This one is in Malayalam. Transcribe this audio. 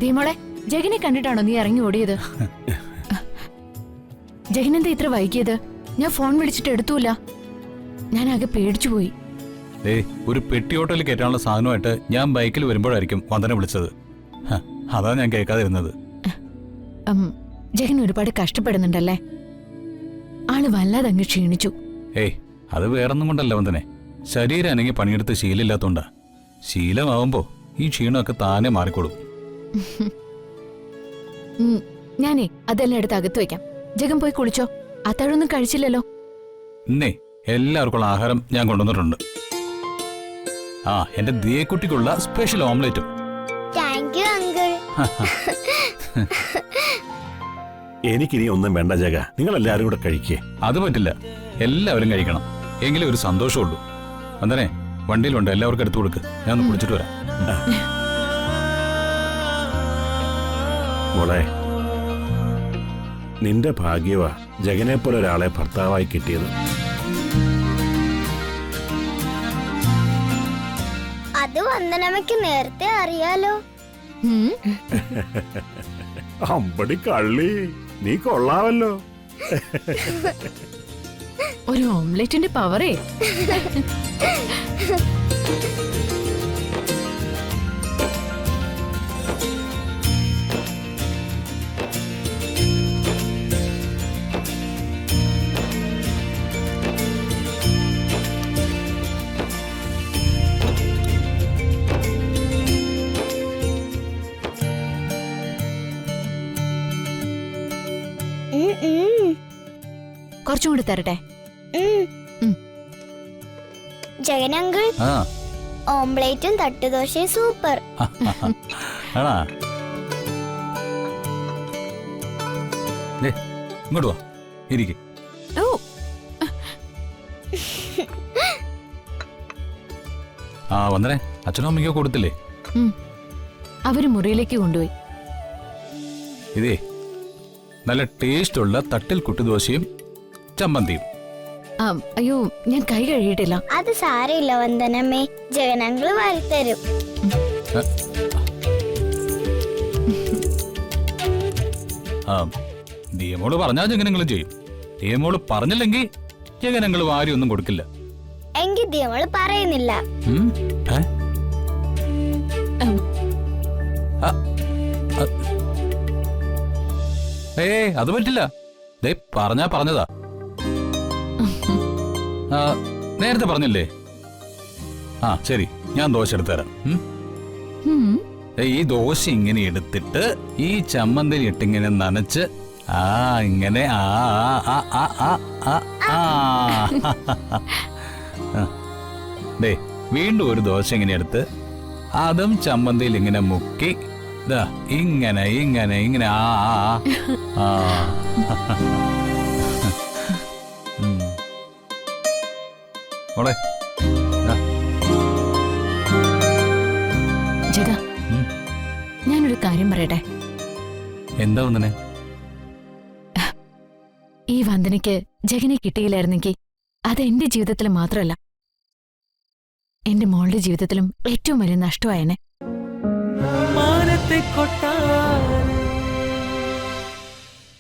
ദീമോളെ, ജഗനെ കണ്ടിട്ടാണോ നീ ഇറങ്ങി ഓടിയത്? ജഗനെന്താ ഇത്ര വൈകിയത്? ഞാൻ ഫോൺ വിളിച്ചിട്ട് എടുത്തൂല. ഞാൻ ആകെ പേടിച്ചു പോയി. ഒരു പെട്ടി ഓട്ടോയിൽ കയറ്റാനുള്ള സാധനമായിട്ട് ഞാൻ ബൈക്കിൽ വരുമ്പോഴായിരിക്കും വന്ദന വിളിച്ചത്. അതാ ഞാൻ കേൾക്കാതിരുന്നത്. ജഗൻ ഒരുപാട് കഷ്ടപ്പെടുന്നുണ്ടല്ലേ? ആള് വല്ലാതെ അങ്ങ് ക്ഷീണിച്ചു. അത് വേറൊന്നും കൊണ്ടല്ല വന്ദനെ, ശരീരം അനങ്ങി പണിയെടുത്ത് ശീലമില്ലാത്തോണ്ടാ. ശീലമാവുമ്പോ ഈ ക്ഷീണമൊക്കെ താനെ മാറിക്കോളും. ഞാനേ അതെല്ലാം എടുത്ത് അകത്ത് വെക്കാം. ജഗൻ പോയി കുളിച്ചോ. അത്താഴൊന്നും കഴിച്ചില്ലല്ലോ. ഇന്നേ എല്ലാവർക്കുള്ള ആഹാരം ഞാൻ കൊണ്ടുവന്നിട്ടുണ്ട്. എന്റെ ദിയക്കുട്ടിക്കുള്ള സ്പെഷ്യൽ ഓംലെറ്റും. എനിക്കിനി ഒന്നും വേണ്ട ജഗ, നിങ്ങൾ എല്ലാവരും കൂടെ കഴിക്കേ. അത് പറ്റില്ല, എല്ലാവരും കഴിക്കണം, എങ്കിലേ ഒരു സന്തോഷമുള്ളൂ. വന്ദനെ, വണ്ടിയിലുണ്ട്, എല്ലാവർക്കും എടുത്തു കൊടുക്ക്. ഞാൻ ഒന്ന് കുടിച്ചിട്ട് വരാം. മോളെ, നിന്റെ ഭാഗ്യവാ ജഗനെ പോലെ ഒരാളെ ഭർത്താവായി കിട്ടിയത്. അത് വന്ദനമ്മയ്ക്ക് നേരത്തെ അറിയാലോ. അമ്പടി കള്ളി, നീ കൊള്ളാവല്ലോ. ഒരു ഓംലെറ്റിന്റെ പവറേ. കുറച്ചും കൂടി തരട്ടെ? ജഗനങ്കിൾ, ഓംപ്ലേറ്റും തട്ടുദോശയും സൂപ്പർ. ഇങ്ങോട്ട് വാ, ഇരിക്ക്. വന്നേ, അച്ഛനും അമ്മയ്ക്കോ കൊടുത്തില്ലേ? അവര് മുറിയിലേക്ക് കൊണ്ടുപോയി. ഇതേ നല്ല ടേസ്റ്റ് ഉള്ള തട്ടിൽ കുട്ടിദോശയും ചമ്മന്തിയും. അയ്യോ, ഞാൻ കൈ കഴുകിയിട്ടില്ല. അത് സാരമില്ല വന്ദനമ്മേ, ജഗനങ്കിൾ വാരിത്തരും. ദിയമോള് പറഞ്ഞാൽ ജഗനങ്ങളും ചെയ്യും. ദിയമോള് പറഞ്ഞില്ലെങ്കിൽ ജഗനങ്ങൾ വാരി ഒന്നും കൊടുക്കില്ല. എങ്കിൽ ദിയമോള് പറയുന്നില്ല. അത് പറ്റില്ല. പറഞ്ഞതാ. നേരത്തെ പറഞ്ഞില്ലേ? ശരി, ഞാൻ ദോശ എടുത്തു തരാം. ഈ ദോശ ഇങ്ങനെ എടുത്തിട്ട് ഈ ചമ്മന്തി ഇട്ടിങ്ങനെ നനച്ച് ഇങ്ങനെ വീണ്ടും ഒരു ദോശ ഇങ്ങനെ എടുത്ത് അതും ചമ്മന്തിയിൽ ഇങ്ങനെ മുക്കി ഇങ്ങനെ ഇങ്ങനെ ഇങ്ങനെ മോളെ, ജഗ, ഞാനൊരു കാര്യം പറയട്ടെ? എന്താ വന്ദനെ? ഈ വന്ദനയ്ക്ക് ജഗനെ കിട്ടിയില്ലായിരുന്നെങ്കിൽ അത് എന്റെ ജീവിതത്തിൽ മാത്രമല്ല, എന്റെ മോളുടെ ജീവിതത്തിലും ഏറ്റവും വലിയ നഷ്ടമായെന്നെ.